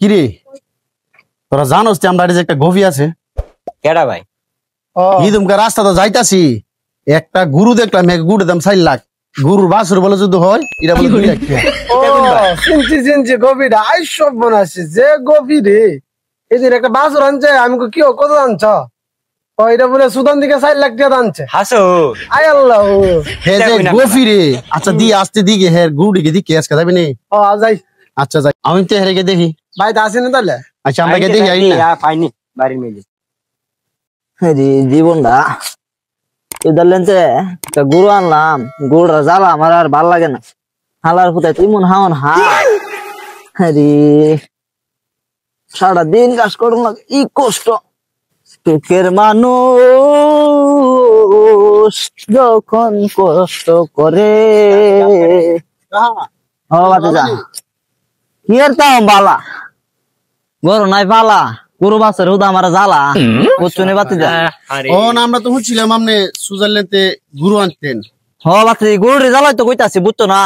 কি রে তোরা জানোস যে আমরা যে একটা গভি আছে কেডা ভাই? ইদুমকা রাস্তা তো যাইতাছি একটা গুরু দেখলাম এক গুরুর দাম 4 লাখ গুরুর বাছুর বলে যদি হয় এটা বলে 2 লাখ চিনছি গভীরা আই সব বানাচ্ছে যে গভীরে এদের একটা বাছুর আনছে আমি কি কত আনছ এটা বলে সুদান দিকে 4 লাখ টাকা আনছে হাসো আয় আল্লাহ হে যে গভি রে আচ্ছা দি আসতে দিকে হে গুরুকে দিকে আজকে যাবি নি যাই আচ্ছা যাই আমি তো হেরেকে দেখি ভাই তা আসেনি তাহলে আচ্ছা আমরা কে দেখি আই না পাইনি বাড়ির মেয়ে জীবনটা এদের লেন্সে গুরু আনলাম গুড়া জ্বালা আমার আর ভাল লাগে না হালার ফুটাই তুই মন হাওন হারি সারাদিন কাজ করুন ই কষ্ট সুখের মানুষ যখন কষ্ট করে কি আর তাও বালা গরু নাই পালা গরু বাসের হুদা আমার জ্বালা উচ্চনে বাতি যা ও না আমরা তো হুঁছিলাম আমনে সুইজারল্যান্ডে গুরু আনতেন হ বাতি গরু রে জ্বালাই তো কইতাছি বুঝতো না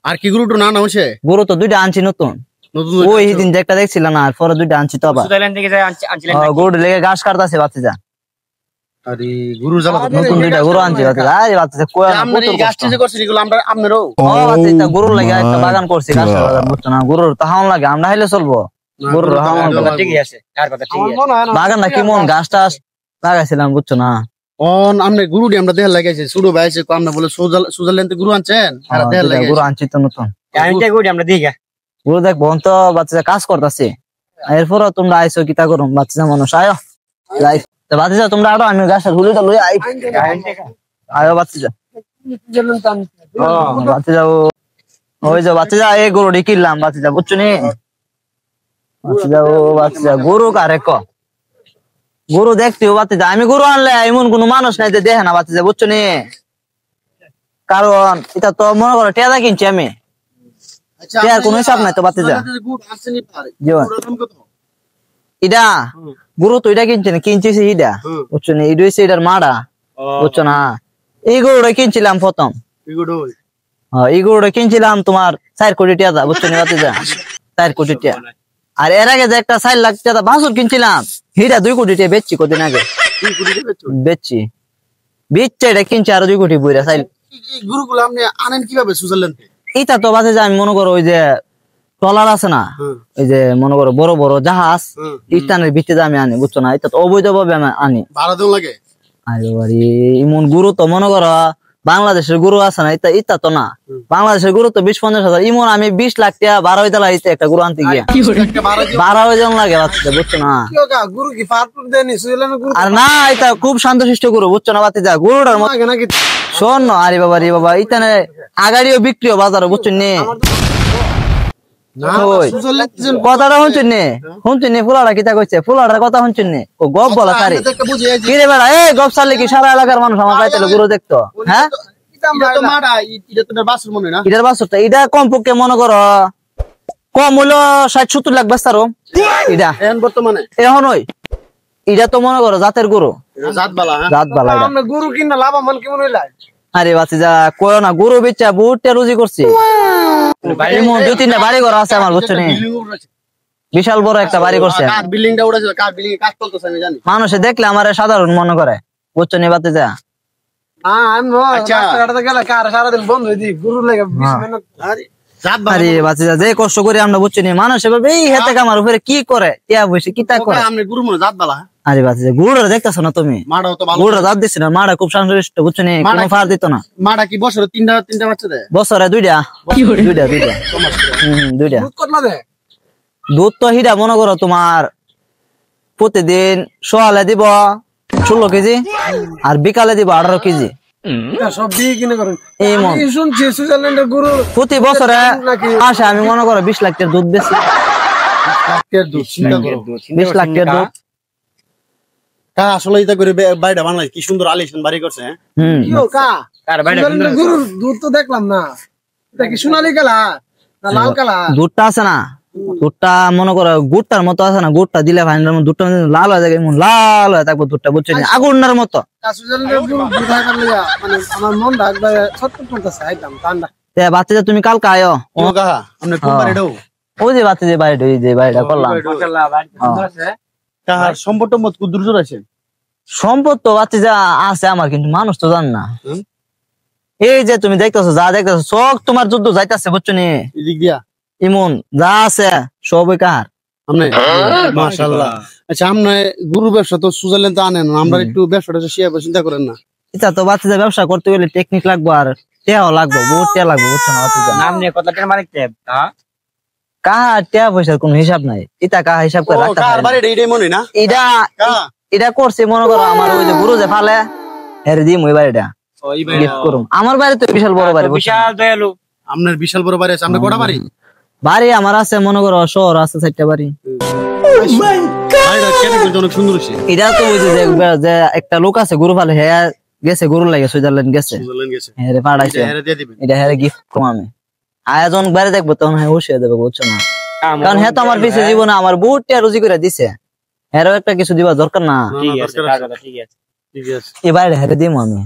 আর কি গুরুটো না হচ্ছে গরু তো দুইটা আনছি নতুন ওই দিন যে একটা দেখছিল না আর পরে দুইটা আনছি তো আবার সুইজারল্যান্ড থেকে আনছিলেন গরু লেগে ঘাস কাটতাছে বাতি যা আরে গুরু জ্বালা তো নতুন দুইটা গরু আনছি বাতি যা আরে বাতি যা কই আমরা এই গাছটি যে করছি এগুলো আমরা আপনারও ও বাতি তা গরুর লাগে একটা বাগান করছি ঘাসের বাগান বুঝতো না গরুর তো হাওন লাগে আমরা হাইলে চলবো গরুর হাওন ঠিকই আছে তার কথা ঠিকই আছে বাগান না কেমন ঘাস টাস লাগাইছিলাম বুঝছো না অন আমনে গুরুটি আমরা দেখার লাগাইছে ছোট ভাই আছে আমরা বলে সুইজারল্যান্ডে গুরু আনছেন আর দেখার লাগাইছে গরু আনছি তো নতুন আমি তো গুড়ি আমরা দেখি গরু দেখ বোন তো বাচ্চা কাজ করতেছে এরপর তোমরা আইসো কিতা করুম বাচ্চা মানুষ আয়ো যাই তো বাচ্চা তোমরা আরো আমি গাছের হুলিটা লই আই আয়ো বাচ্চা বাচ্চা ওই যে বাচ্চা এই গরুটি কিনলাম বাচ্চা বুঝছো নি বাচ্চা গরু কারে ক গরু দেখতে বাচ্চা আমি গরু আনলে এমন কোন মানুষ নাই যে দেখে না বাচ্চা বুঝছো নি কারণ এটা তো মনে করো টেদা কিনছি আমি কোনো হিসাব নাই তো বাচ্চা এটা গরু তো এটা কিনছে না কিনছিস ইটা বুঝছো না এটা হচ্ছে এটার মাড়া বুঝছো না এই গরুটা কিনছিলাম প্রথম এই গরুটা কিনছিলাম তোমার 4 কোটি টাকা বুঝছো না বাচ্চা 4 কোটি টাকা আর এর আগে যে একটা 4 লাখ টাকা বাছুর কিনছিলাম হিটা 2 কোটি টাকা বেচছি কদিন আগে বেচছি এটা কিনছি আর 2 কোটি বইরা চাইল গুরুগুলো আপনি আনেন কিভাবে সুইজারল্যান্ড এটা তো বাজে যে আমি মনে করো ওই যে ট্রলার আছে না ওই যে মনে করো বড় বড় জাহাজ ইস্টানের ভিত্তিতে আমি আনি বুঝছো না এটা তো অবৈধভাবে আমি আনি ভাড়া দেওয়া লাগে আরে বাড়ি এমন গুরু তো মনে করো বাংলাদেশের গুরু আছে না এটা তো না বাংলাদেশের গুরু তো 20-50 হাজার ইমন আমি 20 লাখ টাকা 12 হাজার লাগছে একটা গুরু আনতে গিয়া 12 হাজার লাগে বাচ্চা বুঝছো না গুরু কি পাসপোর্ট দেনি সুইজারল্যান্ড গুরু আর না এটা খুব শান্তশিষ্ট গুরু বুঝছো না বাতি যা গুরুটার মতো নাকি শোন না আরে বাবা ইতানে আগাড়িও বিক্রিও বাজারে বুঝছো নি কথাটা শুনছেন নি ফুলাটা কিতা কইছে ফুলাটার কথা শুনছেন নি ও গপ বলা সারি কিরে বেড়া এই গপ সারলে কি সারা এলাকার মানুষ আমার পাইতেল গুরু দেখতো হ্যাঁ এটার বাছুরটা এটা কমপক্ষে মনে করো কম হইলো 60-70 লাখ বেচতারো এটা বর্তমানে এখন ওই এটা তো মনে করো জাতের গরু জাত বালা আমরা গরু কিনা লাভবান কেমন হইলা আরে বাচ্চা যা কয় না গরু বেচা বুটটা রুজি করছি এমন 2-3টা বাড়ি ঘর আছে আমার বুঝছো নি বিশাল বড় একটা বাড়ি করছে বিল্ডিংটা উড়াছে কার বিল্ডিং এ কাজ চলতেছে আমি জানি মানুষে দেখলে আমার সাধারণ মনে করে বুঝছো নি বাচ্চা যা রাস্তাঘাটে গেলে কার সারাদিন বন্ধ হয়ে দি গরু লাগে 20 মিনিট আরে বাচ্চা যে কষ্ট করে আমরা বুঝছি নি মানুষ এভাবে এই হেতে কামার উপরে কি করে টিয়া বসে কি তা করে আমরা গুরু মনে জাত বালা আরে বাচ্চা গুড়া দেখতেছো না তুমি মাড়াও তো ভালো গুড়া জাত দিছ না মাড়া খুব শান্তশিষ্ট বুঝছো নি কোনো ফার দিত না মাড়া কি বছরে তিনটা বাচ্চা দেয় বছরে দুইটা দুধ কতলা দে দুধ তো হিডা মনে করো তোমার প্রতিদিন সকালে দিব 16 কেজি আর বিকালে দিব 18 কেজি সব দিয়ে কিনে করেন আমি শুনছি সুইজারল্যান্ডের গরু প্রতি বছরে আসে আমি মনে করো 20 লাখ টাকার দুধ বেশি 20 লাখ টাকার দুধ আসলে এটা করে বাড়িটা বানাই কি সুন্দর আলিশান বাড়ি করছে গরুর দুধ তো দেখলাম না এটা কি সোনালী কালার না লাল কালার দুধটা আছে না দুধটা মনে করো গুড়টার মতো আছে না গুড়টা দিলে ভাইনের মতো দুধটা লাল হয়ে যায় লাল হয়ে থাকবো দুধটা বুঝছো আগুনের মতো আমার মন রাখবে 70-50 আইতাম ঠান্ডা বাচ্চা তুমি কালকে আয়ো ওই যে বাতি যে বাড়িটা ওই যে বাড়িটা করলাম মাশাআল্লাহ বাড়ি তো সুন্দর আছে কাহার সম্পদ টম্পদ কুদ্দুর জোর আছে? সম্পদ তো বাতি যা আছে আমার, কিন্তু মানুষ তো জান না। হুম? এই যে তুমি দেখতেছো যা দেখতেছো সব তোমার যুদ্ধ যাইতাছে বুঝছো নি, এদিক দিয়া ইমন যা আছে সবই কার। আমনে মাশাআল্লাহ। আচ্ছা আমনে গরু ব্যবসা তো সুইজারল্যান্ড তো আনেন, আমরা একটু ব্যবসাটা শিয়া চিন্তা করেন না? এটা তো বাতি যা ব্যবসা করতে গেলে টেকনিক লাগবে আর টেয়াও লাগবে, বহুত টেয়া লাগবে বুঝছো না বাতি যা। নাম নিয়ে কত টাকা মালিক তে হ্যাঁ কাহার টেয়া পয়সার কোনো হিসাব নাই, এটা কাহা হিসাব করে রাখতে কার পারে না। বাড়ি এইটাই মনে না? এটা এটা করছে মনে করো আমার ওই যে গুরু যে ফালে হেরে দিম ওই বাড়িটা গিফট করুম। আমার বাড়ি তো বিশাল বড় বাড়ি বুঝছো না? বিশাল দয়ালু আপনার বিশাল বড় বাড়ি আছে, আপনার কটা বাড়ি? বাড়ি আমার আছে মনে করো শহর আছে 4টা বাড়ি। বাড়িটা কেটে কিন্তু অনেক সুন্দর হয়েছে। এটা তো ওই যে যে একটা লোক আছে গরু ফালে হ্যাঁ গেছে গরু লাগে সুইজারল্যান্ড গেছে, সুইজারল্যান্ড গেছে, হ্যাঁ রে পাঠাইছে, এটা হেরে দিয়ে দিবেন। এটা হ্যাঁ গিফট করুম আমি। আয়োজন বাইরে দেখবো তখন হ্যাঁ বসিয়ে দেবো বুঝছো না, কারণ হ্যাঁ তো আমার পিছিয়ে জীবনে আমার বহুত টিয়া রুজি করে দিছে, হ্যাঁ একটা কিছু দিবা দরকার না। ঠিক আছে তার কথা ঠিক আছে ঠিক আছে। এই বাইরে হেরে দিম আমি।